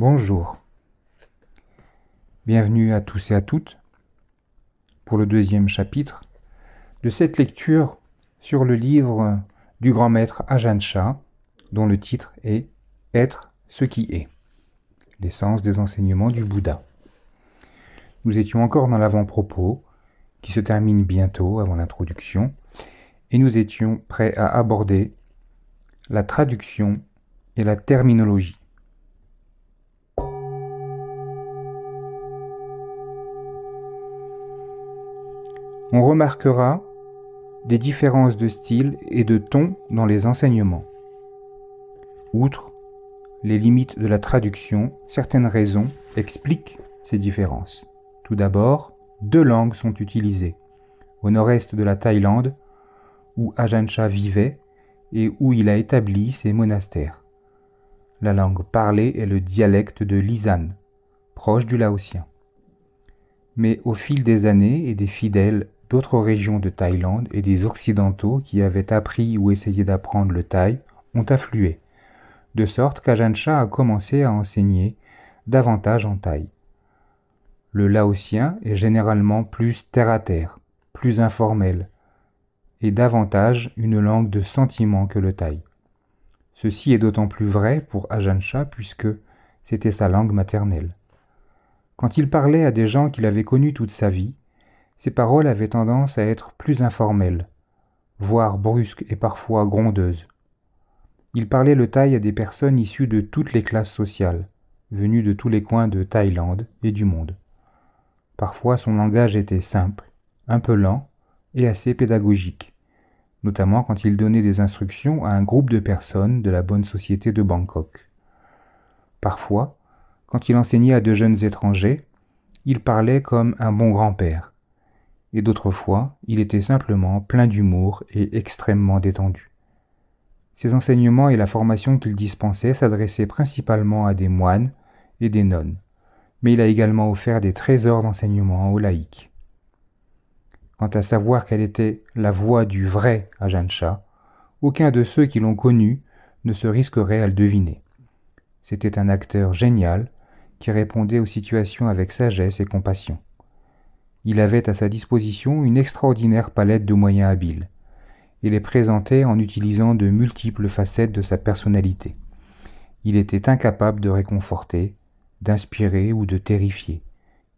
Bonjour, bienvenue à tous et à toutes pour le deuxième chapitre de cette lecture sur le livre du grand maître Ajahn Chah, dont le titre est « Être ce qui est », l'essence des enseignements du Bouddha. Nous étions encore dans l'avant-propos, qui se termine bientôt avant l'introduction, et nous étions prêts à aborder la traduction et la terminologie. On remarquera des différences de style et de ton dans les enseignements. Outre les limites de la traduction, certaines raisons expliquent ces différences. Tout d'abord, 2 langues sont utilisées. Au nord-est de la Thaïlande, où Ajahn Chah vivait et où il a établi ses monastères. La langue parlée est le dialecte de l'Isan, proche du laotien. Mais au fil des années et des fidèles d'autres régions de Thaïlande et des Occidentaux qui avaient appris ou essayé d'apprendre le thaï ont afflué, de sorte qu'Ajahn Chah a commencé à enseigner davantage en thaï. Le laotien est généralement plus terre-à-terre, plus informel, et davantage une langue de sentiment que le thaï. Ceci est d'autant plus vrai pour Ajahn Chah puisque c'était sa langue maternelle. Quand il parlait à des gens qu'il avait connus toute sa vie, ses paroles avaient tendance à être plus informelles, voire brusques et parfois grondeuses. Il parlait le thaï à des personnes issues de toutes les classes sociales, venues de tous les coins de Thaïlande et du monde. Parfois son langage était simple, un peu lent et assez pédagogique, notamment quand il donnait des instructions à un groupe de personnes de la bonne société de Bangkok. Parfois, quand il enseignait à de jeunes étrangers, il parlait comme un bon grand-père, et d'autres fois, il était simplement plein d'humour et extrêmement détendu. Ses enseignements et la formation qu'il dispensait s'adressaient principalement à des moines et des nonnes, mais il a également offert des trésors d'enseignement aux laïcs. Quant à savoir quelle était la voix du vrai Ajahn Chah, aucun de ceux qui l'ont connu ne se risquerait à le deviner. C'était un acteur génial qui répondait aux situations avec sagesse et compassion. Il avait à sa disposition une extraordinaire palette de moyens habiles, et les présentait en utilisant de multiples facettes de sa personnalité. Il était incapable de réconforter, d'inspirer ou de terrifier.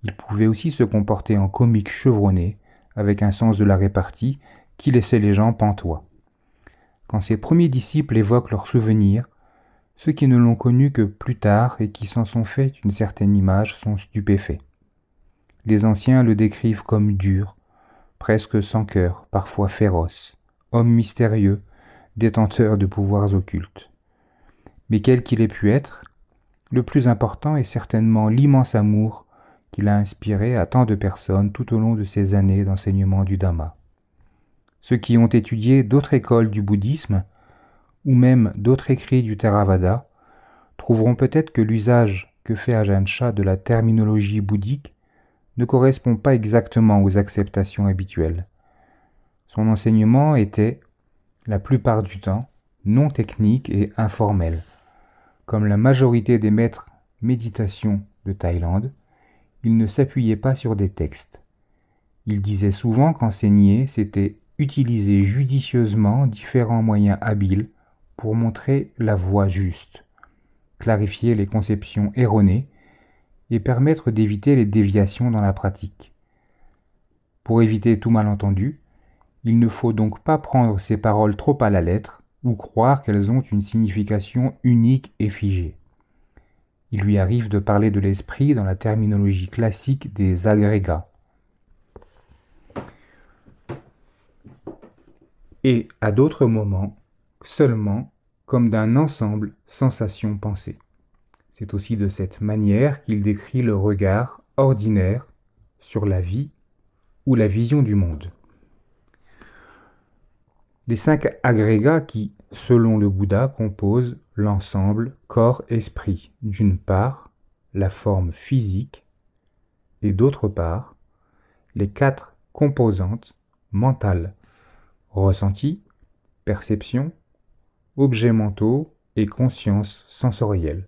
Il pouvait aussi se comporter en comique chevronné, avec un sens de la répartie qui laissait les gens pantois. Quand ses premiers disciples évoquent leurs souvenirs, ceux qui ne l'ont connu que plus tard et qui s'en sont fait une certaine image sont stupéfaits. Les anciens le décrivent comme dur, presque sans cœur, parfois féroce, homme mystérieux, détenteur de pouvoirs occultes. Mais quel qu'il ait pu être, le plus important est certainement l'immense amour qu'il a inspiré à tant de personnes tout au long de ces années d'enseignement du Dhamma. Ceux qui ont étudié d'autres écoles du bouddhisme, ou même d'autres écrits du Theravada, trouveront peut-être que l'usage que fait Ajahn Chah de la terminologie bouddhique ne correspond pas exactement aux acceptations habituelles. Son enseignement était, la plupart du temps, non technique et informel. Comme la majorité des maîtres méditation de Thaïlande, il ne s'appuyait pas sur des textes. Il disait souvent qu'enseigner, c'était utiliser judicieusement différents moyens habiles pour montrer la voie juste, clarifier les conceptions erronées et permettre d'éviter les déviations dans la pratique. Pour éviter tout malentendu, il ne faut donc pas prendre ces paroles trop à la lettre ou croire qu'elles ont une signification unique et figée. Il lui arrive de parler de l'esprit dans la terminologie classique des agrégats. Et à d'autres moments, seulement comme d'un ensemble sensation-pensée. C'est aussi de cette manière qu'il décrit le regard ordinaire sur la vie ou la vision du monde. Les 5 agrégats qui, selon le Bouddha, composent l'ensemble corps-esprit, d'une part, la forme physique, et d'autre part, les 4 composantes mentales, ressenti, perception, objets mentaux et conscience sensorielle.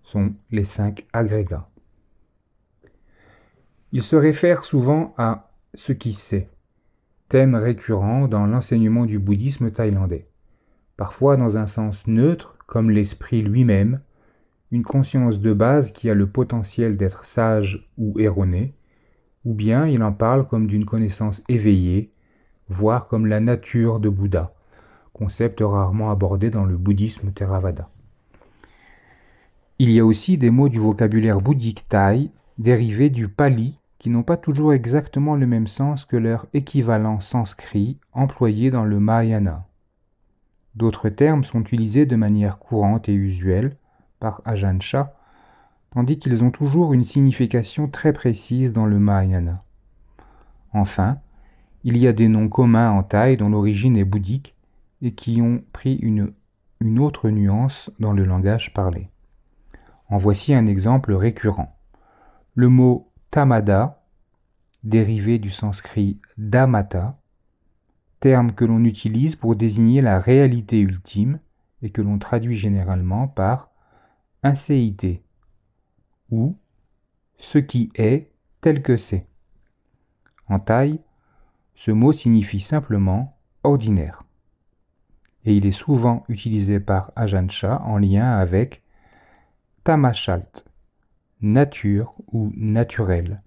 sont les 5 agrégats. Il se réfère souvent à ce qui sait, thème récurrent dans l'enseignement du bouddhisme thaïlandais, parfois dans un sens neutre comme l'esprit lui-même, une conscience de base qui a le potentiel d'être sage ou erronée, ou bien il en parle comme d'une connaissance éveillée, voire comme la nature de Bouddha, concept rarement abordé dans le bouddhisme Theravada. Il y a aussi des mots du vocabulaire bouddhique thaï dérivés du pali qui n'ont pas toujours exactement le même sens que leur équivalent sanskrit employé dans le Mahayana. D'autres termes sont utilisés de manière courante et usuelle par Ajahn Chah, tandis qu'ils ont toujours une signification très précise dans le Mahayana. Enfin, il y a des noms communs en thaï dont l'origine est bouddhique et qui ont pris une autre nuance dans le langage parlé. En voici un exemple récurrent. Le mot tamada, dérivé du sanskrit dhammata, terme que l'on utilise pour désigner la réalité ultime et que l'on traduit généralement par inséité ou ce qui est tel que c'est. En thaï, ce mot signifie simplement ordinaire et il est souvent utilisé par Ajahn Chah en lien avec tamashalt, nature ou naturel.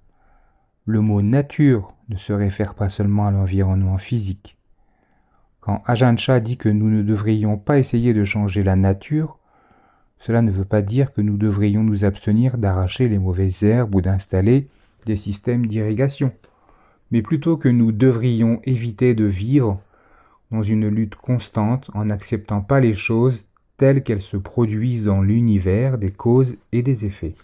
Le mot nature ne se réfère pas seulement à l'environnement physique. Quand Ajahn Chah dit que nous ne devrions pas essayer de changer la nature, cela ne veut pas dire que nous devrions nous abstenir d'arracher les mauvaises herbes ou d'installer des systèmes d'irrigation, mais plutôt que nous devrions éviter de vivre dans une lutte constante en n'acceptant pas les choses telles qu'elles se produisent dans l'univers des causes et des effets.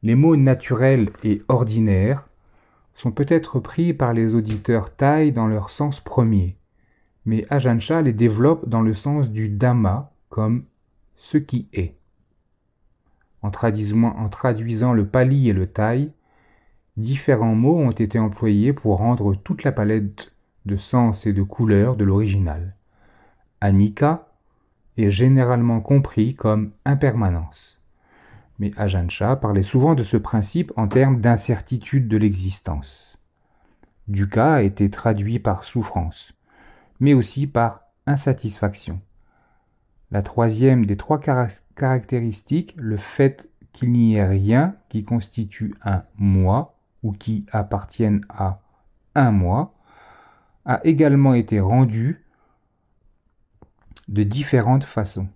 Les mots naturel et ordinaire sont peut-être pris par les auditeurs thaïs dans leur sens premier, mais Ajahn Chah les développe dans le sens du dhamma comme ce qui est. En traduisant le pali et le thaï, différents mots ont été employés pour rendre toute la palette de sens et de couleurs de l'original. Anicca est généralement compris comme impermanence, mais Ajahn Chah parlait souvent de ce principe en termes d'incertitude de l'existence. Dukkha a été traduit par souffrance, mais aussi par insatisfaction. La troisième des 3 caractéristiques, le fait qu'il n'y ait rien qui constitue un moi ou qui appartienne à un moi, a également été rendue de différentes façons.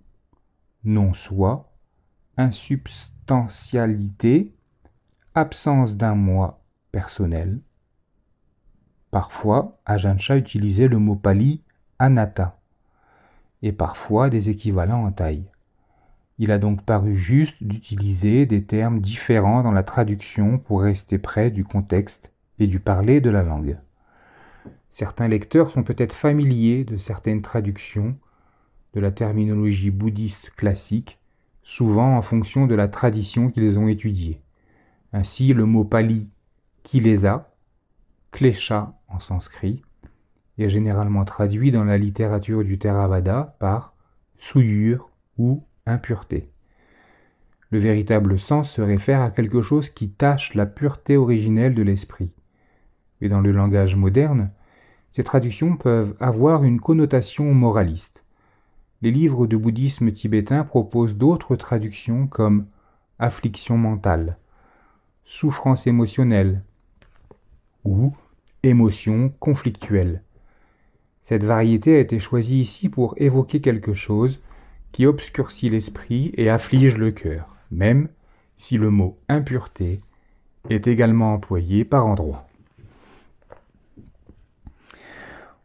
Non-soi, insubstantialité, absence d'un moi personnel. Parfois, Ajahn Chah utilisait le mot pali anatta et parfois des équivalents en thaï. Il a donc paru juste d'utiliser des termes différents dans la traduction pour rester près du contexte et du parler de la langue. Certains lecteurs sont peut-être familiers de certaines traductions de la terminologie bouddhiste classique, souvent en fonction de la tradition qu'ils ont étudiée. Ainsi, le mot pali kilesa, klesha en sanskrit, est généralement traduit dans la littérature du Theravada par souillure ou impureté. Le véritable sens se réfère à quelque chose qui tache la pureté originelle de l'esprit. Mais dans le langage moderne, ces traductions peuvent avoir une connotation moraliste. Les livres de bouddhisme tibétain proposent d'autres traductions comme affliction mentale, souffrance émotionnelle ou émotion conflictuelle. Cette variété a été choisie ici pour évoquer quelque chose qui obscurcit l'esprit et afflige le cœur, même si le mot impureté est également employé par endroits.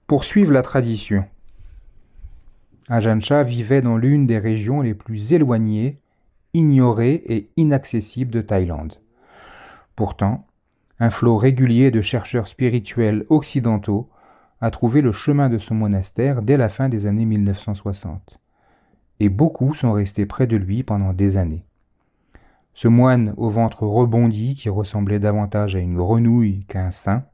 Pour suivre la tradition, Ajahn Chah vivait dans l'une des régions les plus éloignées, ignorées et inaccessibles de Thaïlande. Pourtant, un flot régulier de chercheurs spirituels occidentaux a trouvé le chemin de son monastère dès la fin des années 1960, et beaucoup sont restés près de lui pendant des années. Ce moine au ventre rebondi qui ressemblait davantage à une grenouille qu'à un saint,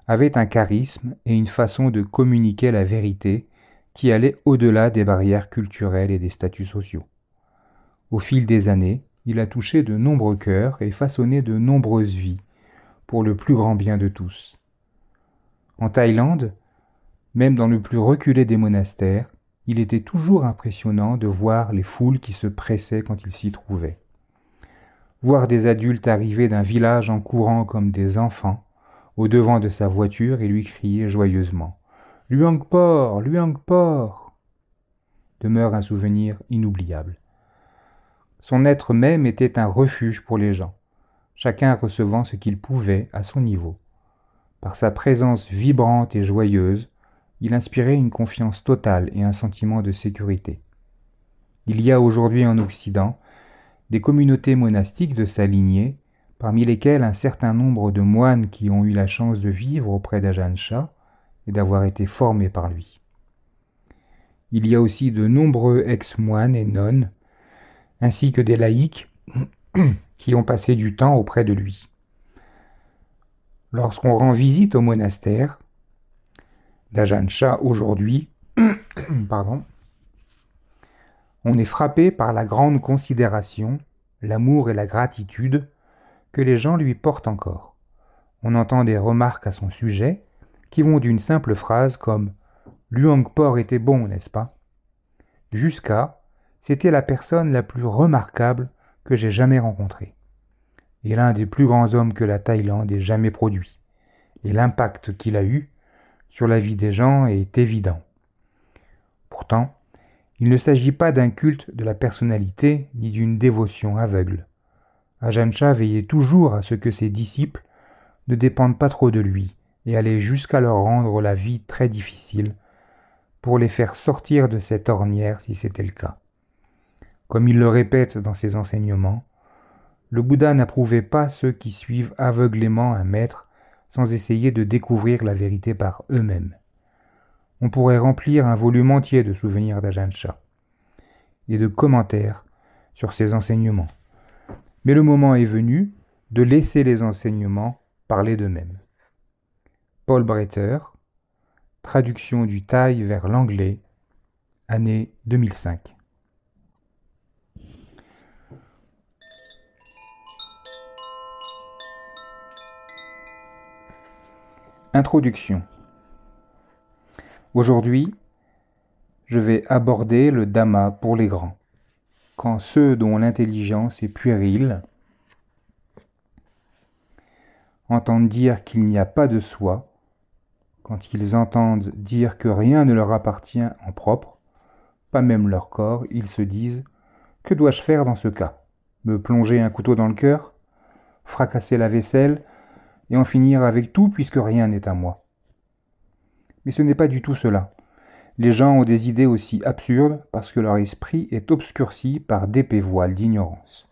avait un charisme et une façon de communiquer la vérité qui allait au-delà des barrières culturelles et des statuts sociaux. Au fil des années, il a touché de nombreux cœurs et façonné de nombreuses vies, pour le plus grand bien de tous. En Thaïlande, même dans le plus reculé des monastères, il était toujours impressionnant de voir les foules qui se pressaient quand il s'y trouvait. Voir des adultes arriver d'un village en courant comme des enfants, au devant de sa voiture et lui crier joyeusement « Luang Por, Luang Por !» demeure un souvenir inoubliable. Son être même était un refuge pour les gens, chacun recevant ce qu'il pouvait à son niveau. Par sa présence vibrante et joyeuse, il inspirait une confiance totale et un sentiment de sécurité. Il y a aujourd'hui en Occident des communautés monastiques de sa lignée, parmi lesquelles un certain nombre de moines qui ont eu la chance de vivre auprès d'Ajahn Chah et d'avoir été formés par lui. Il y a aussi de nombreux ex-moines et nonnes, ainsi que des laïcs qui ont passé du temps auprès de lui. Lorsqu'on rend visite au monastère d'Ajahn Chah aujourd'hui, on est frappé par la grande considération, l'amour et la gratitude que les gens lui portent encore. On entend des remarques à son sujet qui vont d'une simple phrase comme « Luang Por était bon, n'est-ce pas ?» jusqu'à « C'était la personne la plus remarquable que j'ai jamais rencontrée. Et l'un des plus grands hommes que la Thaïlande ait jamais produit. Et l'impact qu'il a eu sur la vie des gens est évident. » Pourtant, il ne s'agit pas d'un culte de la personnalité ni d'une dévotion aveugle. Ajahn Chah veillait toujours à ce que ses disciples ne dépendent pas trop de lui et allait jusqu'à leur rendre la vie très difficile pour les faire sortir de cette ornière si c'était le cas. Comme il le répète dans ses enseignements, le Bouddha n'approuvait pas ceux qui suivent aveuglément un maître sans essayer de découvrir la vérité par eux-mêmes. On pourrait remplir un volume entier de souvenirs d'Ajahn Chah et de commentaires sur ses enseignements. Mais le moment est venu de laisser les enseignements parler d'eux-mêmes. Paul Bretter, traduction du thaï vers l'anglais, année 2005. Introduction. Aujourd'hui, je vais aborder le Dhamma pour les grands, quand ceux dont l'intelligence est puérile entendent dire qu'il n'y a pas de soi, quand ils entendent dire que rien ne leur appartient en propre, pas même leur corps, ils se disent « Que dois-je faire dans ce cas? Me plonger un couteau dans le cœur? Fracasser la vaisselle et en finir avec tout puisque rien n'est à moi ?» Mais ce n'est pas du tout cela. Les gens ont des idées aussi absurdes parce que leur esprit est obscurci par d'épais voiles d'ignorance.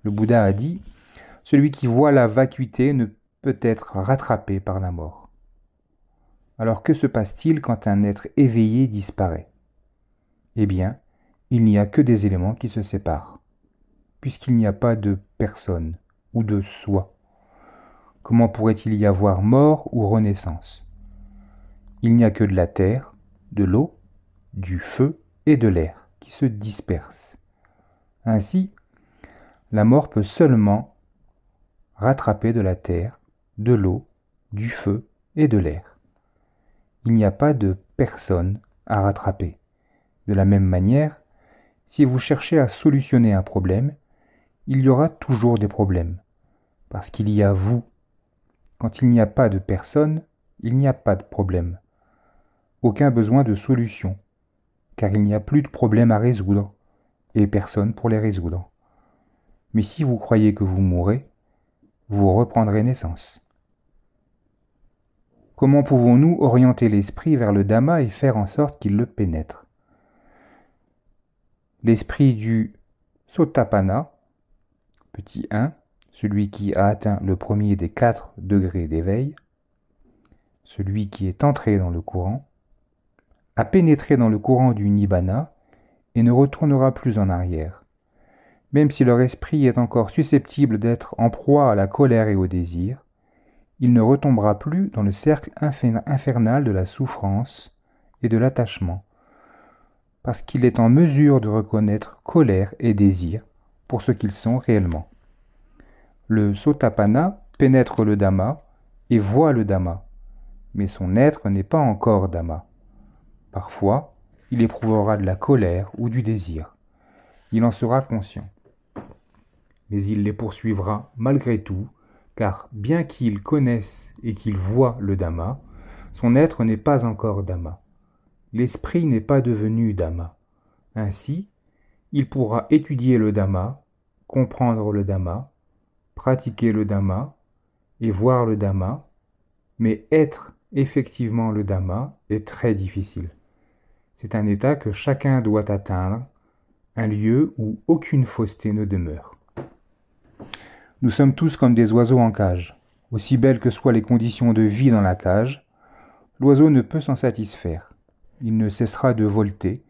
Le Bouddha a dit « Celui qui voit la vacuité ne peut être rattrapé par la mort. » Alors que se passe-t-il quand un être éveillé disparaît? Eh bien, il n'y a que des éléments qui se séparent, puisqu'il n'y a pas de personne ou de soi. Comment pourrait-il y avoir mort ou renaissance? Il n'y a que de la terre, de l'eau, du feu et de l'air qui se dispersent. Ainsi, la mort peut seulement rattraper de la terre, de l'eau, du feu et de l'air. Il n'y a pas de personne à rattraper. De la même manière, si vous cherchez à solutionner un problème, il y aura toujours des problèmes, parce qu'il y a vous. Quand il n'y a pas de personne, il n'y a pas de problème. Aucun besoin de solution, car il n'y a plus de problèmes à résoudre, et personne pour les résoudre. Mais si vous croyez que vous mourrez, vous reprendrez naissance. Comment pouvons-nous orienter l'esprit vers le Dhamma et faire en sorte qu'il le pénètre? L'esprit du Sotapanna, petit 1, celui qui a atteint le premier des 4 degrés d'éveil, celui qui est entré dans le courant, a pénétré dans le courant du Nibbana et ne retournera plus en arrière. Même si leur esprit est encore susceptible d'être en proie à la colère et au désir, il ne retombera plus dans le cercle infernal de la souffrance et de l'attachement, parce qu'il est en mesure de reconnaître colère et désir pour ce qu'ils sont réellement. Le Sotapanna pénètre le Dhamma et voit le Dhamma, mais son être n'est pas encore Dhamma. Parfois, il éprouvera de la colère ou du désir. Il en sera conscient. Mais il les poursuivra malgré tout, car bien qu'il connaisse et qu'il voie le Dhamma, son être n'est pas encore Dhamma. L'esprit n'est pas devenu Dhamma. Ainsi, il pourra étudier le Dhamma, comprendre le Dhamma, pratiquer le Dhamma et voir le Dhamma, mais être effectivement le Dhamma est très difficile. C'est un état que chacun doit atteindre, un lieu où aucune fausseté ne demeure. Nous sommes tous comme des oiseaux en cage. Aussi belles que soient les conditions de vie dans la cage, l'oiseau ne peut s'en satisfaire. Il ne cessera de volter,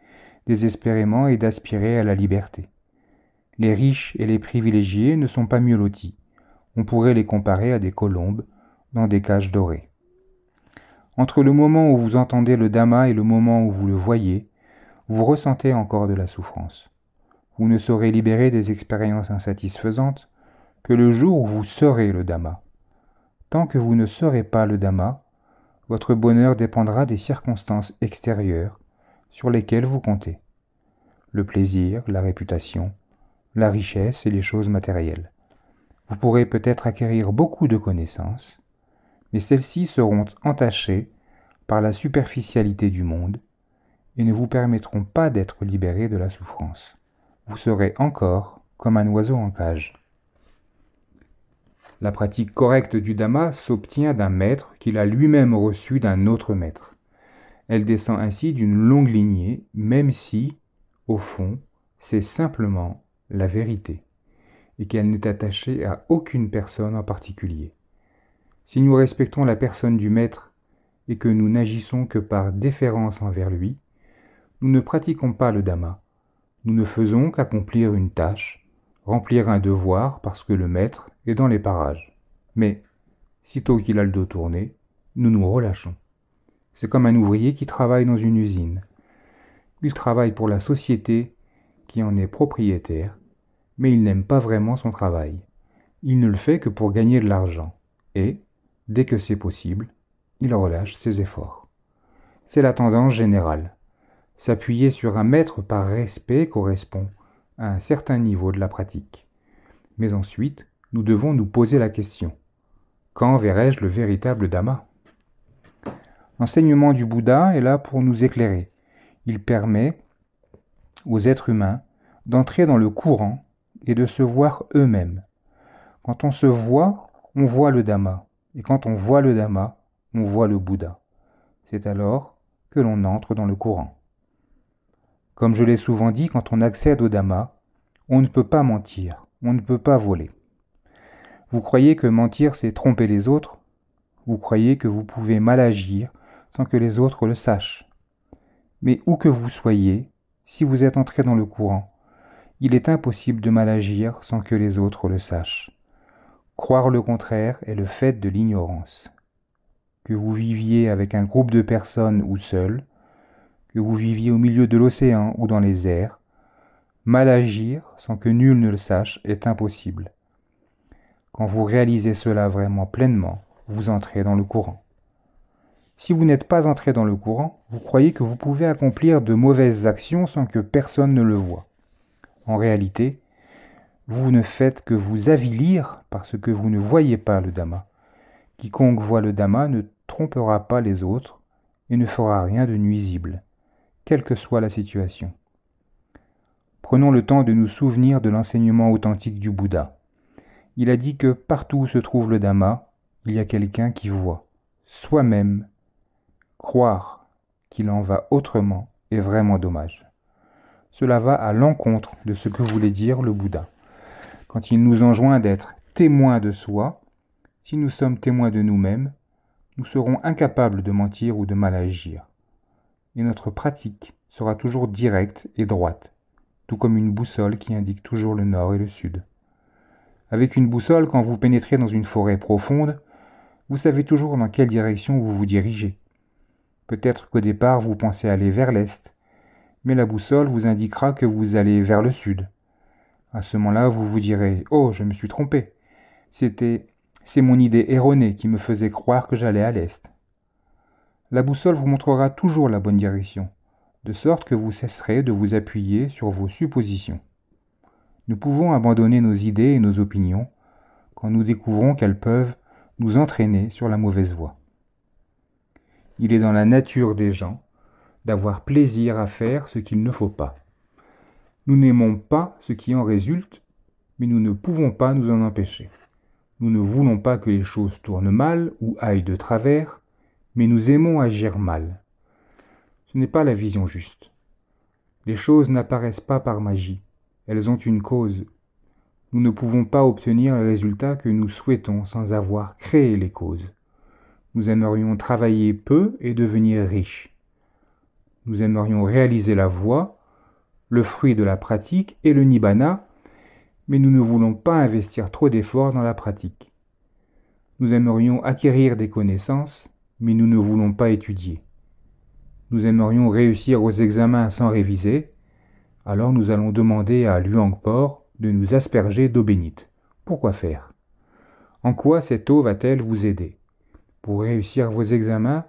désespérément, et d'aspirer à la liberté. Les riches et les privilégiés ne sont pas mieux lotis. On pourrait les comparer à des colombes dans des cages dorées. Entre le moment où vous entendez le Dhamma et le moment où vous le voyez, vous ressentez encore de la souffrance. Vous ne serez libéré des expériences insatisfaisantes que le jour où vous serez le Dhamma. Tant que vous ne serez pas le Dhamma, votre bonheur dépendra des circonstances extérieures sur lesquelles vous comptez. Le plaisir, la réputation, la richesse et les choses matérielles. Vous pourrez peut-être acquérir beaucoup de connaissances, mais celles-ci seront entachées par la superficialité du monde et ne vous permettront pas d'être libéré de la souffrance. Vous serez encore comme un oiseau en cage. La pratique correcte du Dhamma s'obtient d'un maître qu'il a lui-même reçu d'un autre maître. Elle descend ainsi d'une longue lignée, même si, au fond, c'est simplement la vérité, et qu'elle n'est attachée à aucune personne en particulier. Si nous respectons la personne du maître et que nous n'agissons que par déférence envers lui, nous ne pratiquons pas le Dhamma. Nous ne faisons qu'accomplir une tâche, remplir un devoir parce que le maître est dans les parages. Mais, sitôt qu'il a le dos tourné, nous nous relâchons. C'est comme un ouvrier qui travaille dans une usine. Il travaille pour la société qui en est propriétaire, mais il n'aime pas vraiment son travail. Il ne le fait que pour gagner de l'argent. Et, dès que c'est possible, il relâche ses efforts. C'est la tendance générale. S'appuyer sur un maître par respect correspond à un certain niveau de la pratique. Mais ensuite, nous devons nous poser la question. Quand verrai-je le véritable Dhamma ? L'enseignement du Bouddha est là pour nous éclairer. Il permet aux êtres humains d'entrer dans le courant et de se voir eux-mêmes. Quand on se voit, on voit le Dhamma. Et quand on voit le Dhamma, on voit le Bouddha. C'est alors que l'on entre dans le courant. Comme je l'ai souvent dit, quand on accède au Dhamma, on ne peut pas mentir, on ne peut pas voler. Vous croyez que mentir, c'est tromper les autres ? Vous croyez que vous pouvez mal agir sans que les autres le sachent. Mais où que vous soyez, si vous êtes entré dans le courant, il est impossible de mal agir sans que les autres le sachent. Croire le contraire est le fait de l'ignorance. Que vous viviez avec un groupe de personnes ou seul, que vous viviez au milieu de l'océan ou dans les airs, mal agir sans que nul ne le sache est impossible. Quand vous réalisez cela vraiment pleinement, vous entrez dans le courant. Si vous n'êtes pas entré dans le courant, vous croyez que vous pouvez accomplir de mauvaises actions sans que personne ne le voie. En réalité, vous ne faites que vous avilir parce que vous ne voyez pas le Dhamma. Quiconque voit le Dhamma ne trompera pas les autres et ne fera rien de nuisible, quelle que soit la situation. Prenons le temps de nous souvenir de l'enseignement authentique du Bouddha. Il a dit que partout où se trouve le Dhamma, il y a quelqu'un qui voit, soi-même. Croire qu'il en va autrement est vraiment dommage. Cela va à l'encontre de ce que voulait dire le Bouddha. Quand il nous enjoint d'être témoins de soi, si nous sommes témoins de nous-mêmes, nous serons incapables de mentir ou de mal agir. Et notre pratique sera toujours directe et droite, tout comme une boussole qui indique toujours le nord et le sud. Avec une boussole, quand vous pénétrez dans une forêt profonde, vous savez toujours dans quelle direction vous vous dirigez. Peut-être qu'au départ vous pensez aller vers l'est, mais la boussole vous indiquera que vous allez vers le sud. À ce moment-là, vous vous direz « Oh, je me suis trompé. C'est mon idée erronée qui me faisait croire que j'allais à l'est. » La boussole vous montrera toujours la bonne direction, de sorte que vous cesserez de vous appuyer sur vos suppositions. Nous pouvons abandonner nos idées et nos opinions quand nous découvrons qu'elles peuvent nous entraîner sur la mauvaise voie. Il est dans la nature des gens d'avoir plaisir à faire ce qu'il ne faut pas. Nous n'aimons pas ce qui en résulte, mais nous ne pouvons pas nous en empêcher. Nous ne voulons pas que les choses tournent mal ou aillent de travers, mais nous aimons agir mal. Ce n'est pas la vision juste. Les choses n'apparaissent pas par magie, elles ont une cause. Nous ne pouvons pas obtenir le résultat que nous souhaitons sans avoir créé les causes. Nous aimerions travailler peu et devenir riches. Nous aimerions réaliser la voie, le fruit de la pratique et le nibbana, mais nous ne voulons pas investir trop d'efforts dans la pratique. Nous aimerions acquérir des connaissances, mais nous ne voulons pas étudier. Nous aimerions réussir aux examens sans réviser, alors nous allons demander à Luangpor de nous asperger d'eau bénite. Pourquoi faire? En quoi cette eau va-t-elle vous aider? Pour réussir vos examens,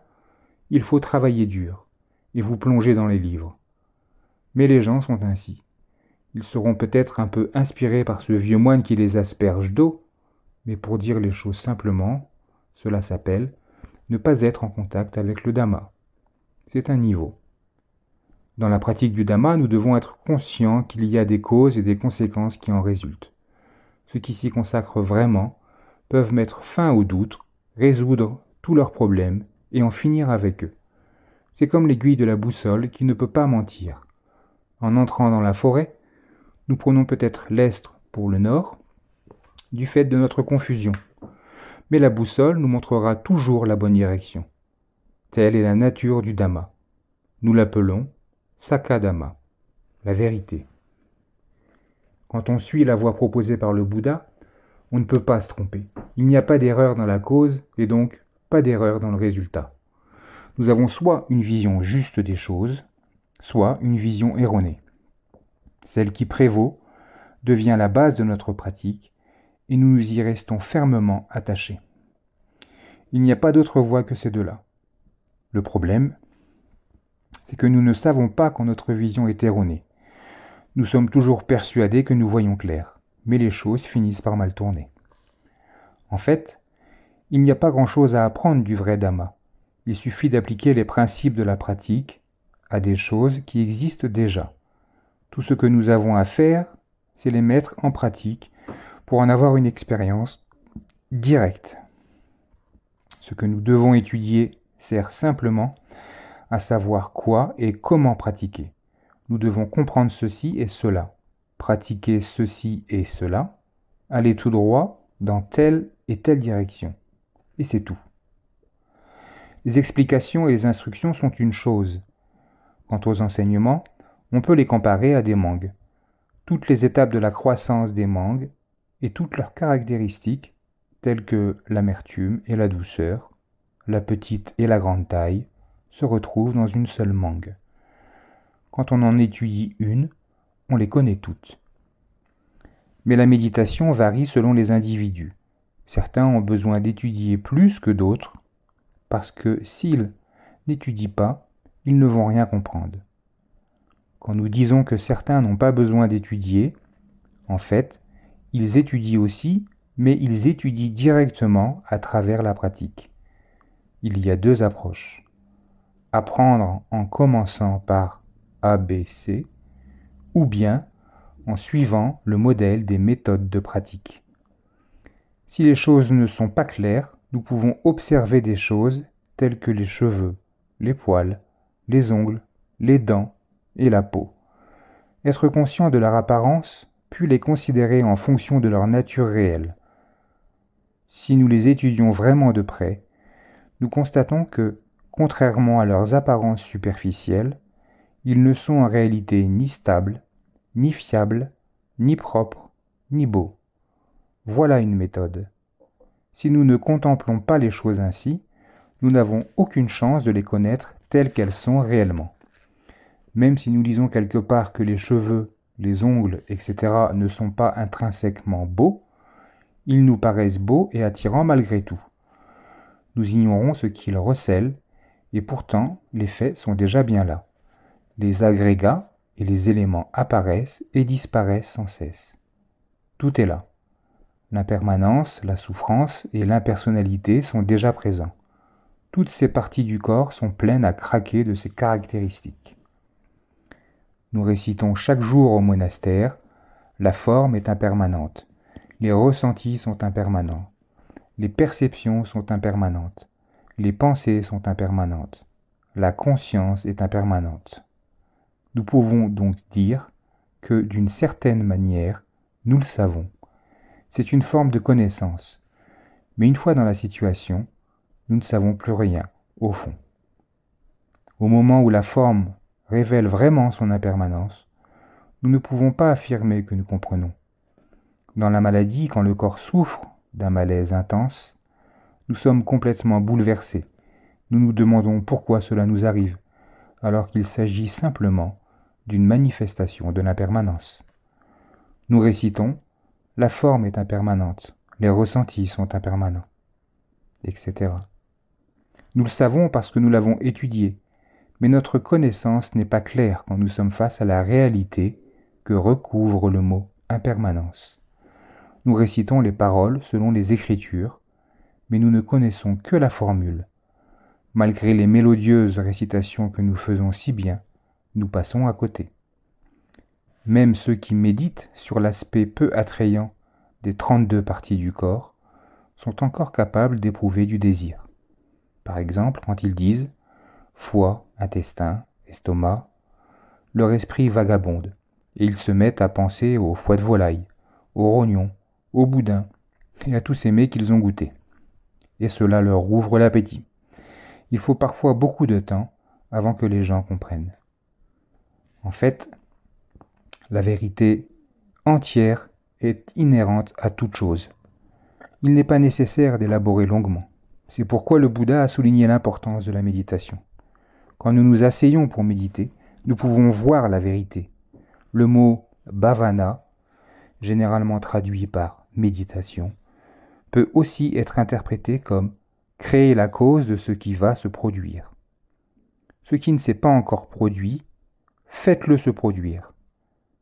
il faut travailler dur et vous plonger dans les livres. Mais les gens sont ainsi. Ils seront peut-être un peu inspirés par ce vieux moine qui les asperge d'eau, mais pour dire les choses simplement, cela s'appelle ne pas être en contact avec le Dhamma. C'est un niveau. Dans la pratique du Dhamma, nous devons être conscients qu'il y a des causes et des conséquences qui en résultent. Ceux qui s'y consacrent vraiment peuvent mettre fin aux doutes, résoudre tous leurs problèmes et en finir avec eux. C'est comme l'aiguille de la boussole qui ne peut pas mentir. En entrant dans la forêt, nous prenons peut-être l'est pour le nord, du fait de notre confusion. Mais la boussole nous montrera toujours la bonne direction. Telle est la nature du Dhamma. Nous l'appelons Sakadhamma, la vérité. Quand on suit la voie proposée par le Bouddha, on ne peut pas se tromper. Il n'y a pas d'erreur dans la cause et donc pas d'erreur dans le résultat. Nous avons soit une vision juste des choses, soit une vision erronée. Celle qui prévaut devient la base de notre pratique et nous nous y restons fermement attachés. Il n'y a pas d'autre voie que ces deux-là. Le problème, c'est que nous ne savons pas quand notre vision est erronée. Nous sommes toujours persuadés que nous voyons clair, mais les choses finissent par mal tourner. En fait, il n'y a pas grand-chose à apprendre du vrai Dhamma. Il suffit d'appliquer les principes de la pratique à des choses qui existent déjà. Tout ce que nous avons à faire, c'est les mettre en pratique pour en avoir une expérience directe. Ce que nous devons étudier sert simplement à savoir quoi et comment pratiquer. Nous devons comprendre ceci et cela, pratiquer ceci et cela, aller tout droit dans telle et telle direction. Et c'est tout. Les explications et les instructions sont une chose. Quant aux enseignements, on peut les comparer à des mangues. Toutes les étapes de la croissance des mangues et toutes leurs caractéristiques, telles que l'amertume et la douceur, la petite et la grande taille, se retrouvent dans une seule mangue. Quand on en étudie une, on les connaît toutes. Mais la méditation varie selon les individus. Certains ont besoin d'étudier plus que d'autres, parce que s'ils n'étudient pas, ils ne vont rien comprendre. Quand nous disons que certains n'ont pas besoin d'étudier, en fait, ils étudient aussi, mais ils étudient directement à travers la pratique. Il y a deux approches. Apprendre en commençant par ABC, ou bien en suivant le modèle des méthodes de pratique. Si les choses ne sont pas claires, nous pouvons observer des choses telles que les cheveux, les poils, les ongles, les dents et la peau. Être conscient de leur apparence, puis les considérer en fonction de leur nature réelle. Si nous les étudions vraiment de près, nous constatons que, contrairement à leurs apparences superficielles, ils ne sont en réalité ni stables, ni fiables, ni propres, ni beaux. Voilà une méthode. Si nous ne contemplons pas les choses ainsi, nous n'avons aucune chance de les connaître telles qu'elles sont réellement. Même si nous lisons quelque part que les cheveux, les ongles, etc. ne sont pas intrinsèquement beaux, ils nous paraissent beaux et attirants malgré tout. Nous ignorons ce qu'ils recèlent, et pourtant les faits sont déjà bien là. Les agrégats et les éléments apparaissent et disparaissent sans cesse. Tout est là. L'impermanence, la souffrance et l'impersonnalité sont déjà présents. Toutes ces parties du corps sont pleines à craquer de ces caractéristiques. Nous récitons chaque jour au monastère, la forme est impermanente, les ressentis sont impermanents, les perceptions sont impermanentes, les pensées sont impermanentes, la conscience est impermanente. Nous pouvons donc dire que d'une certaine manière, nous le savons. C'est une forme de connaissance, mais une fois dans la situation, nous ne savons plus rien, au fond. Au moment où la forme révèle vraiment son impermanence, nous ne pouvons pas affirmer que nous comprenons. Dans la maladie, quand le corps souffre d'un malaise intense, nous sommes complètement bouleversés. Nous nous demandons pourquoi cela nous arrive, alors qu'il s'agit simplement d'une manifestation de l'impermanence. Nous récitons « La forme est impermanente, les ressentis sont impermanents », etc. Nous le savons parce que nous l'avons étudié, mais notre connaissance n'est pas claire quand nous sommes face à la réalité que recouvre le mot impermanence. Nous récitons les paroles selon les Écritures, mais nous ne connaissons que la formule. Malgré les mélodieuses récitations que nous faisons si bien, nous passons à côté. Même ceux qui méditent sur l'aspect peu attrayant des 32 parties du corps sont encore capables d'éprouver du désir. Par exemple, quand ils disent foie, intestin, estomac, leur esprit vagabonde, et ils se mettent à penser au foie de volaille, au rognon, au boudin, et à tous ces mets qu'ils ont goûtés. Et cela leur ouvre l'appétit. Il faut parfois beaucoup de temps avant que les gens comprennent. En fait, la vérité entière est inhérente à toute chose. Il n'est pas nécessaire d'élaborer longuement. C'est pourquoi le Bouddha a souligné l'importance de la méditation. Quand nous nous asseyons pour méditer, nous pouvons voir la vérité. Le mot bhavana, généralement traduit par méditation, peut aussi être interprété comme créer la cause de ce qui va se produire. Ce qui ne s'est pas encore produit, faites-le se produire.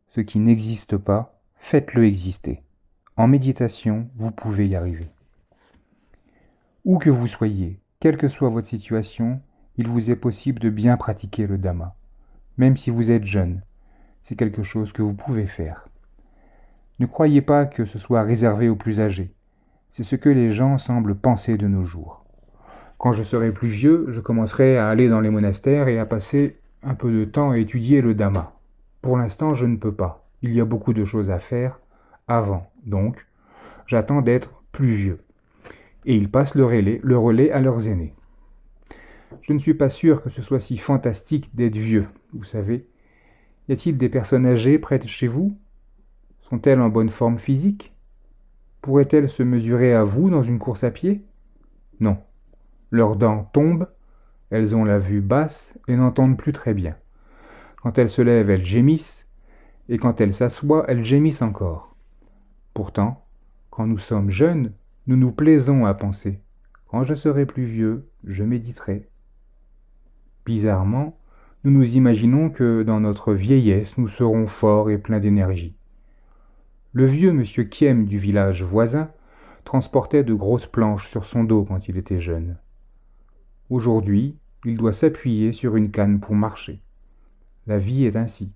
Ce qui n'existe pas, faites-le exister. En méditation, vous pouvez y arriver. Où que vous soyez, quelle que soit votre situation, il vous est possible de bien pratiquer le Dhamma. Même si vous êtes jeune, c'est quelque chose que vous pouvez faire. Ne croyez pas que ce soit réservé aux plus âgés. C'est ce que les gens semblent penser de nos jours. Quand je serai plus vieux, je commencerai à aller dans les monastères et à passer un peu de temps à étudier le Dhamma. Pour l'instant, je ne peux pas. Il y a beaucoup de choses à faire avant, donc j'attends d'être plus vieux. Et ils passent le relais à leurs aînés. Je ne suis pas sûr que ce soit si fantastique d'être vieux, vous savez. Y a-t-il des personnes âgées près de chez vous? Sont-elles en bonne forme physique? Pourraient-elles se mesurer à vous dans une course à pied? Non. Leurs dents tombent, elles ont la vue basse et n'entendent plus très bien. Quand elles se lèvent, elles gémissent, et quand elles s'assoient, elles gémissent encore. Pourtant, quand nous sommes jeunes, nous nous plaisons à penser « Quand je serai plus vieux, je méditerai ». Bizarrement, nous nous imaginons que dans notre vieillesse, nous serons forts et pleins d'énergie. Le vieux monsieur Kiem du village voisin transportait de grosses planches sur son dos quand il était jeune. Aujourd'hui, il doit s'appuyer sur une canne pour marcher. La vie est ainsi.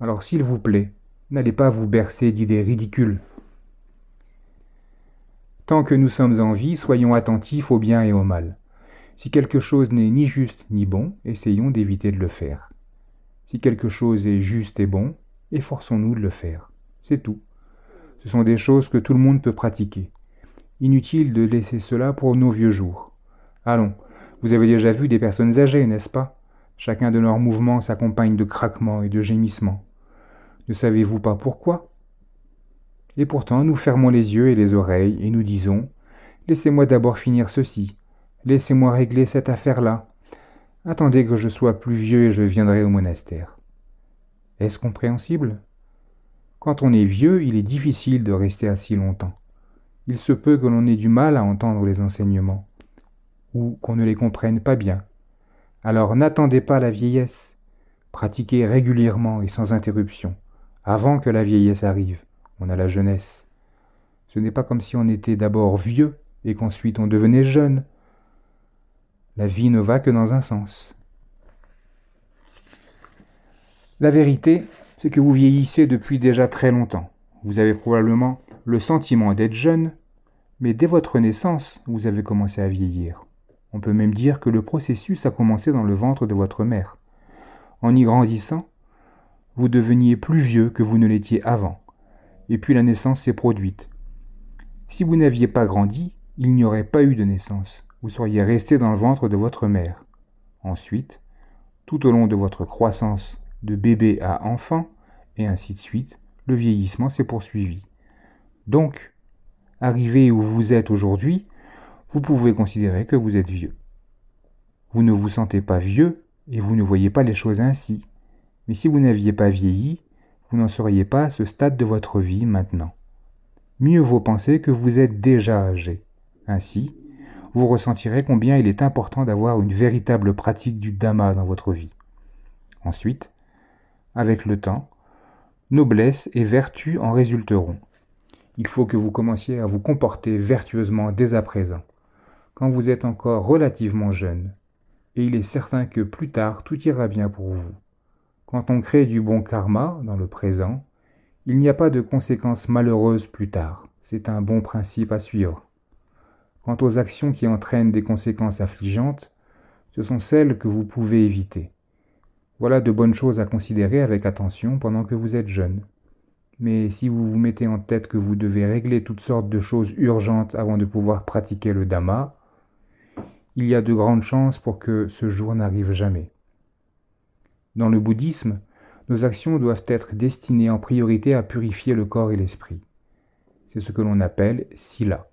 Alors s'il vous plaît, n'allez pas vous bercer d'idées ridicules. Tant que nous sommes en vie, soyons attentifs au bien et au mal. Si quelque chose n'est ni juste ni bon, essayons d'éviter de le faire. Si quelque chose est juste et bon, efforçons-nous de le faire. C'est tout. Ce sont des choses que tout le monde peut pratiquer. Inutile de laisser cela pour nos vieux jours. Allons, vous avez déjà vu des personnes âgées, n'est-ce pas? Chacun de leurs mouvements s'accompagne de craquements et de gémissements. Ne savez-vous pas pourquoi? Et pourtant, nous fermons les yeux et les oreilles et nous disons « Laissez-moi d'abord finir ceci. Laissez-moi régler cette affaire-là. Attendez que je sois plus vieux et je viendrai au monastère. » Est-ce compréhensible? Quand on est vieux, il est difficile de rester assis longtemps. Il se peut que l'on ait du mal à entendre les enseignements, ou qu'on ne les comprenne pas bien. Alors n'attendez pas la vieillesse. Pratiquez régulièrement et sans interruption. Avant que la vieillesse arrive, on a la jeunesse. Ce n'est pas comme si on était d'abord vieux et qu'ensuite on devenait jeune. La vie ne va que dans un sens. La vérité, c'est que vous vieillissez depuis déjà très longtemps. Vous avez probablement le sentiment d'être jeune, mais dès votre naissance, vous avez commencé à vieillir. On peut même dire que le processus a commencé dans le ventre de votre mère. En y grandissant, vous deveniez plus vieux que vous ne l'étiez avant, et puis la naissance s'est produite. Si vous n'aviez pas grandi, il n'y aurait pas eu de naissance. Vous seriez resté dans le ventre de votre mère. Ensuite, tout au long de votre croissance de bébé à enfant, et ainsi de suite, le vieillissement s'est poursuivi. Donc, arrivé où vous êtes aujourd'hui, vous pouvez considérer que vous êtes vieux. Vous ne vous sentez pas vieux et vous ne voyez pas les choses ainsi. Mais si vous n'aviez pas vieilli, vous n'en seriez pas à ce stade de votre vie maintenant. Mieux vaut penser que vous êtes déjà âgé. Ainsi, vous ressentirez combien il est important d'avoir une véritable pratique du Dhamma dans votre vie. Ensuite, avec le temps, noblesse et vertu en résulteront. Il faut que vous commenciez à vous comporter vertueusement dès à présent, quand vous êtes encore relativement jeune, et il est certain que plus tard tout ira bien pour vous. Quand on crée du bon karma dans le présent, il n'y a pas de conséquences malheureuses plus tard. C'est un bon principe à suivre. Quant aux actions qui entraînent des conséquences affligeantes, ce sont celles que vous pouvez éviter. Voilà de bonnes choses à considérer avec attention pendant que vous êtes jeune. Mais si vous vous mettez en tête que vous devez régler toutes sortes de choses urgentes avant de pouvoir pratiquer le Dhamma, il y a de grandes chances pour que ce jour n'arrive jamais. Dans le bouddhisme, nos actions doivent être destinées en priorité à purifier le corps et l'esprit. C'est ce que l'on appelle sila,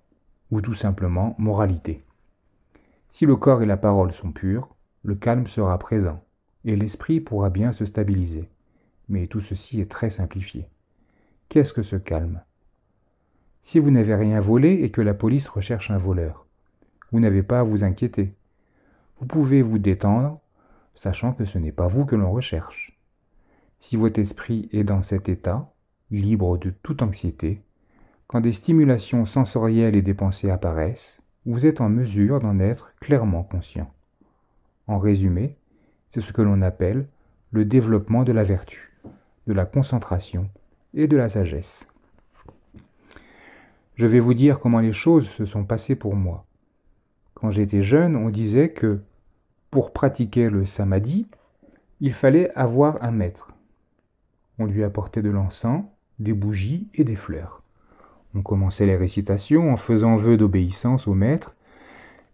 ou tout simplement moralité. Si le corps et la parole sont purs, le calme sera présent, et l'esprit pourra bien se stabiliser. Mais tout ceci est très simplifié. Qu'est-ce que ce calme? Si vous n'avez rien volé et que la police recherche un voleur, vous n'avez pas à vous inquiéter. Vous pouvez vous détendre, sachant que ce n'est pas vous que l'on recherche. Si votre esprit est dans cet état, libre de toute anxiété, quand des stimulations sensorielles et des pensées apparaissent, vous êtes en mesure d'en être clairement conscient. En résumé, c'est ce que l'on appelle le développement de la vertu, de la concentration et de la sagesse. Je vais vous dire comment les choses se sont passées pour moi. Quand j'étais jeune, on disait que pour pratiquer le samadhi, il fallait avoir un maître. On lui apportait de l'encens, des bougies et des fleurs. On commençait les récitations en faisant vœu d'obéissance au maître,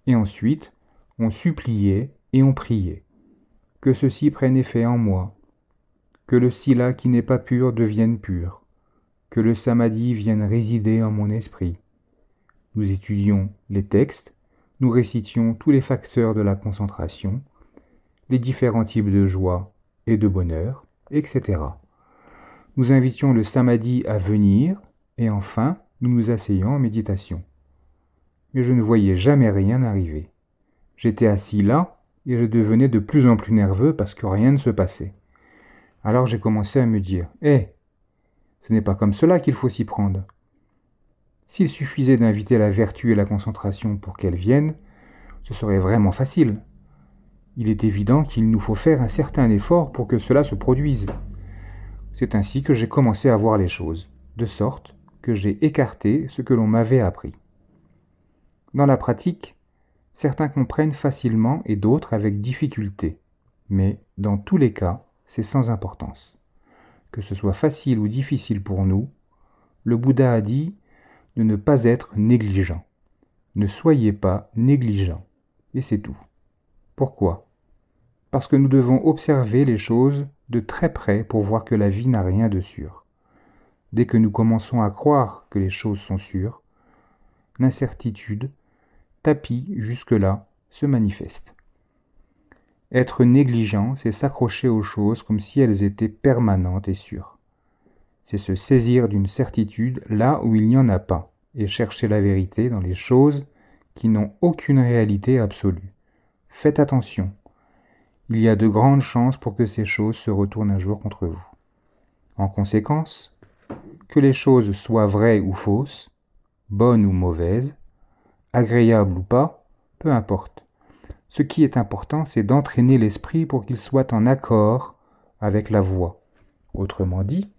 et ensuite on suppliait et on priait. Que ceci prenne effet en moi, que le sila qui n'est pas pur devienne pur, que le samadhi vienne résider en mon esprit. Nous étudions les textes, nous récitions tous les facteurs de la concentration, les différents types de joie et de bonheur, etc. Nous invitions le samadhi à venir, et enfin, nous nous asseyions en méditation. Mais je ne voyais jamais rien arriver. J'étais assis là, et je devenais de plus en plus nerveux parce que rien ne se passait. Alors j'ai commencé à me dire, « ce n'est pas comme cela qu'il faut s'y prendre. » S'il suffisait d'inviter la vertu et la concentration pour qu'elles viennent, ce serait vraiment facile. Il est évident qu'il nous faut faire un certain effort pour que cela se produise. C'est ainsi que j'ai commencé à voir les choses, de sorte que j'ai écarté ce que l'on m'avait appris. Dans la pratique, certains comprennent facilement et d'autres avec difficulté, mais dans tous les cas, c'est sans importance. Que ce soit facile ou difficile pour nous, le Bouddha a dit de ne pas être négligent. Ne soyez pas négligent, et c'est tout. Pourquoi? Parce que nous devons observer les choses de très près pour voir que la vie n'a rien de sûr. Dès que nous commençons à croire que les choses sont sûres, l'incertitude, tapis jusque-là, se manifeste. Être négligent, c'est s'accrocher aux choses comme si elles étaient permanentes et sûres. C'est se saisir d'une certitude là où il n'y en a pas, et chercher la vérité dans les choses qui n'ont aucune réalité absolue. Faites attention. Il y a de grandes chances pour que ces choses se retournent un jour contre vous. En conséquence, que les choses soient vraies ou fausses, bonnes ou mauvaises, agréables ou pas, peu importe. Ce qui est important, c'est d'entraîner l'esprit pour qu'il soit en accord avec la voie. Autrement dit,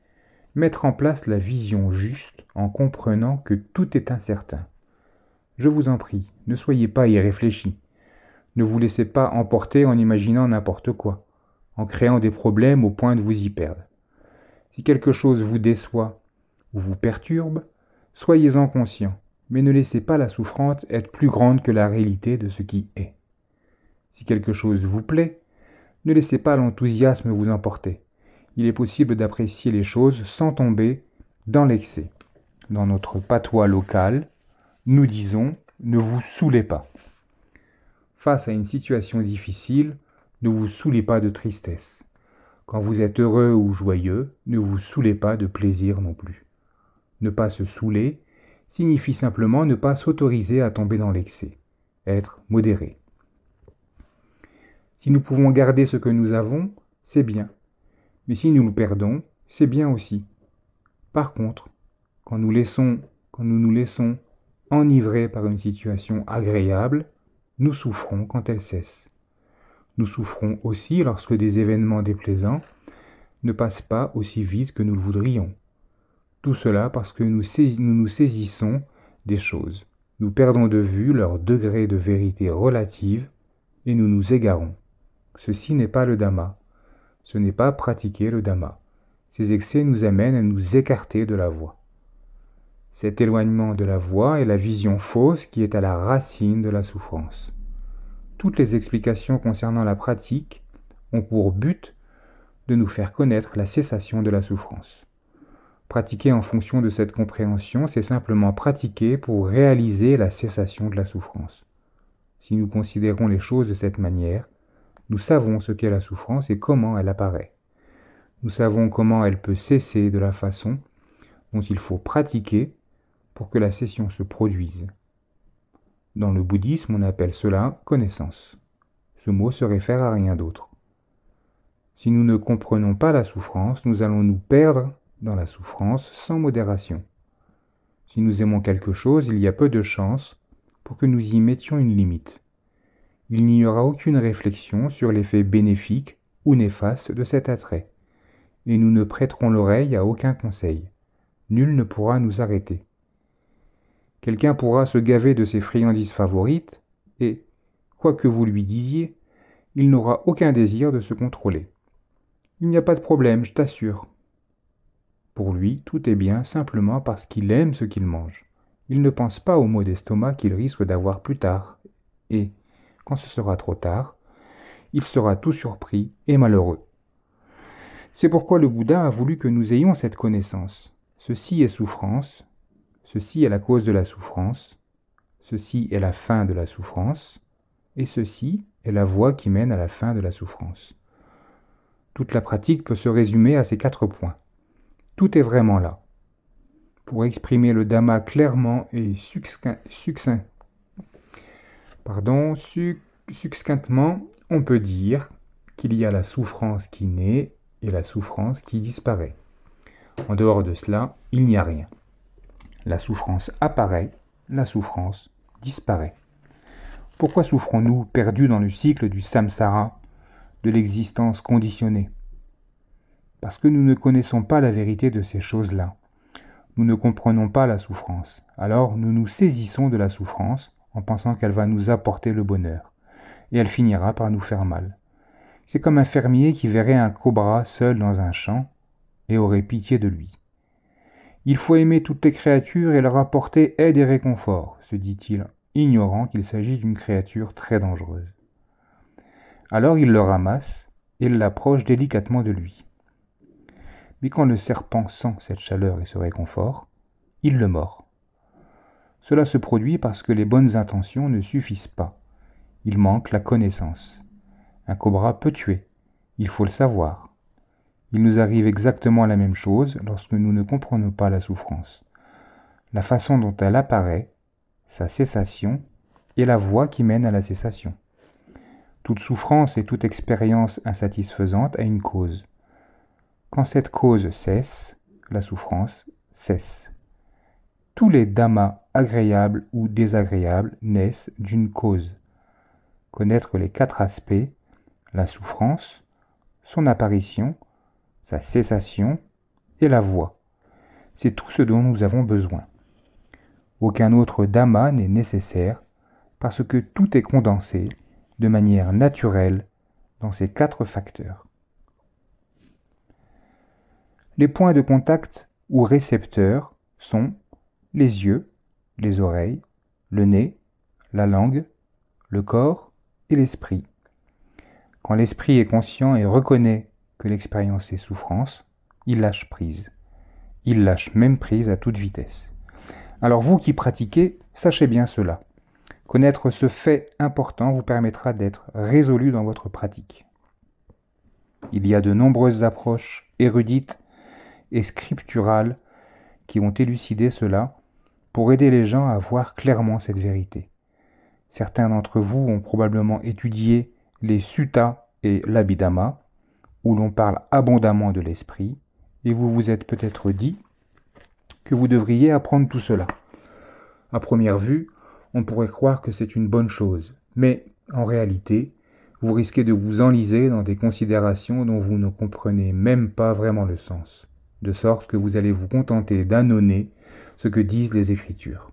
mettre en place la vision juste en comprenant que tout est incertain. Je vous en prie, ne soyez pas irréfléchis. Ne vous laissez pas emporter en imaginant n'importe quoi, en créant des problèmes au point de vous y perdre. Si quelque chose vous déçoit ou vous perturbe, soyez-en conscient, mais ne laissez pas la souffrance être plus grande que la réalité de ce qui est. Si quelque chose vous plaît, ne laissez pas l'enthousiasme vous emporter. Il est possible d'apprécier les choses sans tomber dans l'excès. Dans notre patois local, nous disons « ne vous saoulez pas ». Face à une situation difficile, ne vous saoulez pas de tristesse. Quand vous êtes heureux ou joyeux, ne vous saoulez pas de plaisir non plus. Ne pas se saouler signifie simplement ne pas s'autoriser à tomber dans l'excès, être modéré. Si nous pouvons garder ce que nous avons, c'est bien. Mais si nous le perdons, c'est bien aussi. Par contre, quand nous nous laissons enivrer par une situation agréable, nous souffrons quand elle cesse. Nous souffrons aussi lorsque des événements déplaisants ne passent pas aussi vite que nous le voudrions. Tout cela parce que nous nous saisissons des choses. Nous perdons de vue leur degré de vérité relative et nous nous égarons. Ceci n'est pas le Dhamma. Ce n'est pas pratiquer le Dhamma. Ces excès nous amènent à nous écarter de la voie. Cet éloignement de la voie est la vision fausse qui est à la racine de la souffrance. Toutes les explications concernant la pratique ont pour but de nous faire connaître la cessation de la souffrance. Pratiquer en fonction de cette compréhension, c'est simplement pratiquer pour réaliser la cessation de la souffrance. Si nous considérons les choses de cette manière, nous savons ce qu'est la souffrance et comment elle apparaît. Nous savons comment elle peut cesser de la façon dont il faut pratiquer pour que la cessation se produise. Dans le bouddhisme, on appelle cela connaissance. Ce mot se réfère à rien d'autre. Si nous ne comprenons pas la souffrance, nous allons nous perdre dans la souffrance sans modération. Si nous aimons quelque chose, il y a peu de chances pour que nous y mettions une limite. Il n'y aura aucune réflexion sur l'effet bénéfique ou néfaste de cet attrait, et nous ne prêterons l'oreille à aucun conseil. Nul ne pourra nous arrêter. Quelqu'un pourra se gaver de ses friandises favorites, et, quoi que vous lui disiez, il n'aura aucun désir de se contrôler. Il n'y a pas de problème, je t'assure. Pour lui, tout est bien simplement parce qu'il aime ce qu'il mange. Il ne pense pas aux maux d'estomac qu'il risque d'avoir plus tard, et, quand ce sera trop tard, il sera tout surpris et malheureux. C'est pourquoi le Bouddha a voulu que nous ayons cette connaissance. Ceci est souffrance, ceci est la cause de la souffrance, ceci est la fin de la souffrance, et ceci est la voie qui mène à la fin de la souffrance. Toute la pratique peut se résumer à ces 4 points. Tout est vraiment là. Pour exprimer le Dhamma clairement et succinctement, on peut dire qu'il y a la souffrance qui naît et la souffrance qui disparaît. En dehors de cela, il n'y a rien. La souffrance apparaît, la souffrance disparaît. Pourquoi souffrons-nous perdus dans le cycle du samsara, de l'existence conditionnée? Parce que nous ne connaissons pas la vérité de ces choses-là. Nous ne comprenons pas la souffrance. Alors nous nous saisissons de la souffrance en pensant qu'elle va nous apporter le bonheur. Et elle finira par nous faire mal. C'est comme un fermier qui verrait un cobra seul dans un champ et aurait pitié de lui. Il faut aimer toutes les créatures et leur apporter aide et réconfort, se dit-il, ignorant qu'il s'agit d'une créature très dangereuse. Alors il le ramasse et l'approche délicatement de lui. Mais quand le serpent sent cette chaleur et ce réconfort, il le mord. Cela se produit parce que les bonnes intentions ne suffisent pas. Il manque la connaissance. Un cobra peut tuer, il faut le savoir. Il nous arrive exactement la même chose lorsque nous ne comprenons pas la souffrance. La façon dont elle apparaît, sa cessation, et la voie qui mène à la cessation. Toute souffrance et toute expérience insatisfaisante a une cause. Quand cette cause cesse, la souffrance cesse. Tous les dhammas agréables ou désagréables naissent d'une cause. Connaître les 4 aspects, la souffrance, son apparition, sa cessation et la voie. C'est tout ce dont nous avons besoin. Aucun autre dhamma n'est nécessaire parce que tout est condensé de manière naturelle dans ces 4 facteurs. Les points de contact ou récepteurs sont les yeux, les oreilles, le nez, la langue, le corps et l'esprit. Quand l'esprit est conscient et reconnaît que l'expérience est souffrance, il lâche prise. Il lâche même prise à toute vitesse. Alors vous qui pratiquez, sachez bien cela. Connaître ce fait important vous permettra d'être résolu dans votre pratique. Il y a de nombreuses approches érudites et scripturales qui ont élucidé cela pour aider les gens à voir clairement cette vérité. Certains d'entre vous ont probablement étudié les suttas et l'abhidhamma, où l'on parle abondamment de l'esprit, et vous vous êtes peut-être dit que vous devriez apprendre tout cela. À première vue, on pourrait croire que c'est une bonne chose, mais en réalité, vous risquez de vous enliser dans des considérations dont vous ne comprenez même pas vraiment le sens, de sorte que vous allez vous contenter d'annoncer ce que disent les Écritures.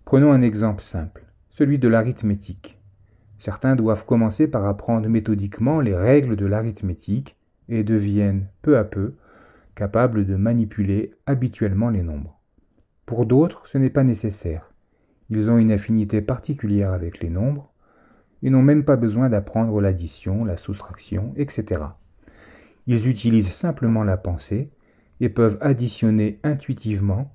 Prenons un exemple simple, celui de l'arithmétique. Certains doivent commencer par apprendre méthodiquement les règles de l'arithmétique et deviennent peu à peu capables de manipuler habituellement les nombres. Pour d'autres, ce n'est pas nécessaire. Ils ont une affinité particulière avec les nombres et n'ont même pas besoin d'apprendre l'addition, la soustraction, etc. Ils utilisent simplement la pensée et peuvent additionner intuitivement,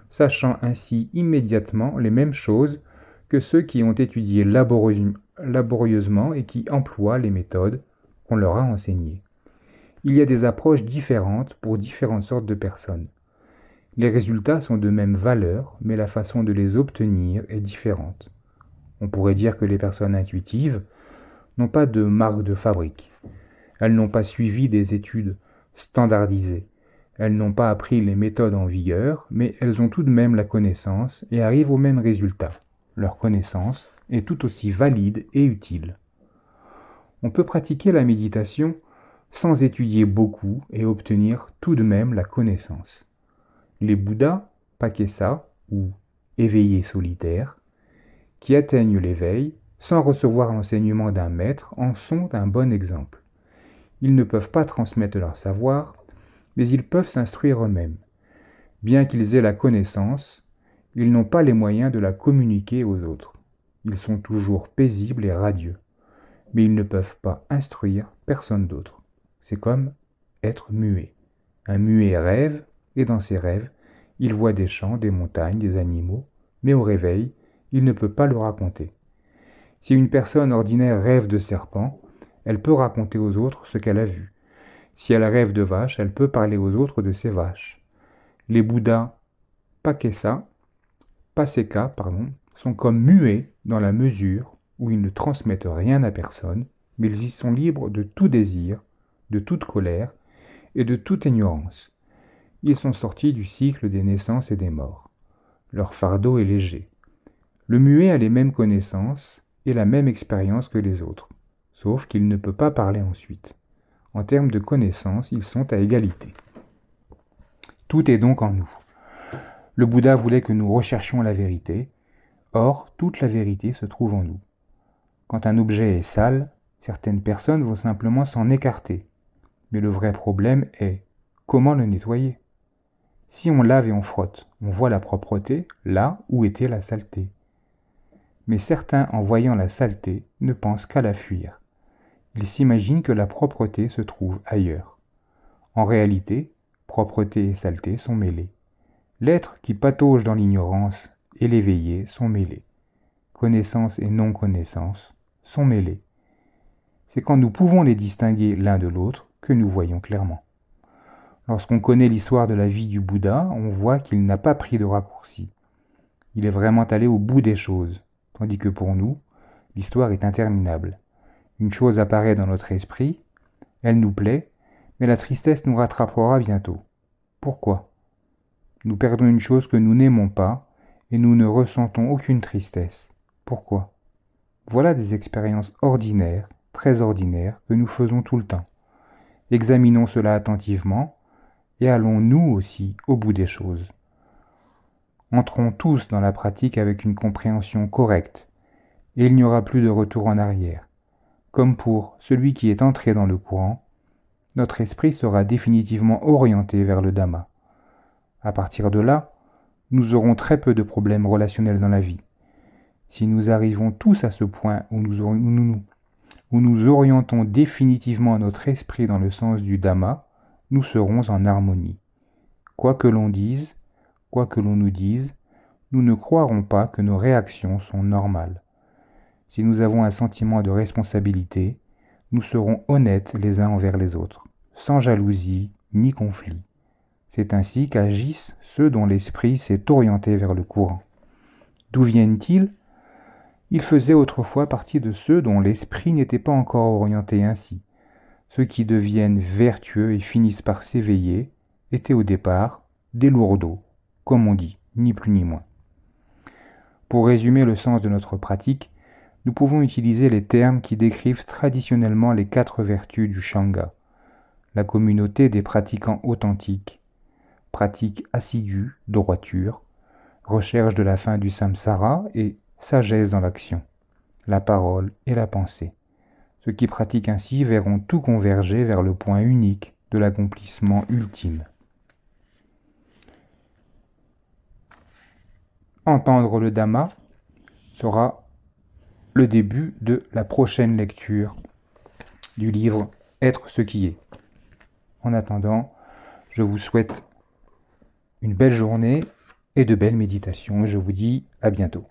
sachant ainsi immédiatement les mêmes choses que ceux qui ont étudié laborieusement et qui emploient les méthodes qu'on leur a enseignées. Il y a des approches différentes pour différentes sortes de personnes. Les résultats sont de même valeur, mais la façon de les obtenir est différente. On pourrait dire que les personnes intuitives n'ont pas de marque de fabrique. Elles n'ont pas suivi des études standardisées. Elles n'ont pas appris les méthodes en vigueur, mais elles ont tout de même la connaissance et arrivent au même résultat. Leur connaissance est tout aussi valide et utile. On peut pratiquer la méditation sans étudier beaucoup et obtenir tout de même la connaissance. Les Bouddhas, Pakesa ou éveillés solitaires, qui atteignent l'éveil sans recevoir l'enseignement d'un maître en sont un bon exemple. Ils ne peuvent pas transmettre leur savoir, mais ils peuvent s'instruire eux-mêmes. Bien qu'ils aient la connaissance, ils n'ont pas les moyens de la communiquer aux autres. Ils sont toujours paisibles et radieux, mais ils ne peuvent pas instruire personne d'autre. C'est comme être muet. Un muet rêve, et dans ses rêves, il voit des champs, des montagnes, des animaux, mais au réveil, il ne peut pas le raconter. Si une personne ordinaire rêve de serpents, elle peut raconter aux autres ce qu'elle a vu. Si elle rêve de vaches, elle peut parler aux autres de ses vaches. Les Bouddhas Paseka, sont comme muets dans la mesure où ils ne transmettent rien à personne, mais ils y sont libres de tout désir, de toute colère et de toute ignorance. Ils sont sortis du cycle des naissances et des morts. Leur fardeau est léger. Le muet a les mêmes connaissances et la même expérience que les autres, sauf qu'il ne peut pas parler ensuite. En termes de connaissances, ils sont à égalité. Tout est donc en nous. Le Bouddha voulait que nous recherchions la vérité. Or, toute la vérité se trouve en nous. Quand un objet est sale, certaines personnes vont simplement s'en écarter. Mais le vrai problème est comment le nettoyer. Si on lave et on frotte, on voit la propreté là où était la saleté. Mais certains, en voyant la saleté, ne pensent qu'à la fuir. Ils s'imaginent que la propreté se trouve ailleurs. En réalité, propreté et saleté sont mêlées. L'être qui patauge dans l'ignorance et l'éveillé sont mêlés. Connaissance et non-connaissance sont mêlés. C'est quand nous pouvons les distinguer l'un de l'autre que nous voyons clairement. Lorsqu'on connaît l'histoire de la vie du Bouddha, on voit qu'il n'a pas pris de raccourci. Il est vraiment allé au bout des choses, tandis que pour nous, l'histoire est interminable. Une chose apparaît dans notre esprit, elle nous plaît, mais la tristesse nous rattrapera bientôt. Pourquoi ? Nous perdons une chose que nous n'aimons pas et nous ne ressentons aucune tristesse. Pourquoi ? Voilà des expériences ordinaires, très ordinaires, que nous faisons tout le temps. Examinons cela attentivement et allons nous aussi au bout des choses. Entrons tous dans la pratique avec une compréhension correcte et il n'y aura plus de retour en arrière. Comme pour celui qui est entré dans le courant, notre esprit sera définitivement orienté vers le Dhamma. À partir de là, nous aurons très peu de problèmes relationnels dans la vie. Si nous arrivons tous à ce point où nous orientons définitivement notre esprit dans le sens du Dhamma, nous serons en harmonie. Quoi que l'on dise, quoi que l'on nous dise, nous ne croirons pas que nos réactions sont normales. Si nous avons un sentiment de responsabilité, nous serons honnêtes les uns envers les autres, sans jalousie ni conflit. C'est ainsi qu'agissent ceux dont l'esprit s'est orienté vers le courant. D'où viennent-ils ? Ils faisaient autrefois partie de ceux dont l'esprit n'était pas encore orienté ainsi. Ceux qui deviennent vertueux et finissent par s'éveiller étaient au départ des lourdeaux, comme on dit, ni plus ni moins. Pour résumer le sens de notre pratique, nous pouvons utiliser les termes qui décrivent traditionnellement les 4 vertus du Shanga. La communauté des pratiquants authentiques, pratique assidue, droiture, recherche de la fin du samsara et sagesse dans l'action, la parole et la pensée. Ceux qui pratiquent ainsi verront tout converger vers le point unique de l'accomplissement ultime. Entendre le Dhamma sera le début de la prochaine lecture du livre Être ce qui est. En attendant, je vous souhaite une belle journée et de belles méditations. Je vous dis à bientôt.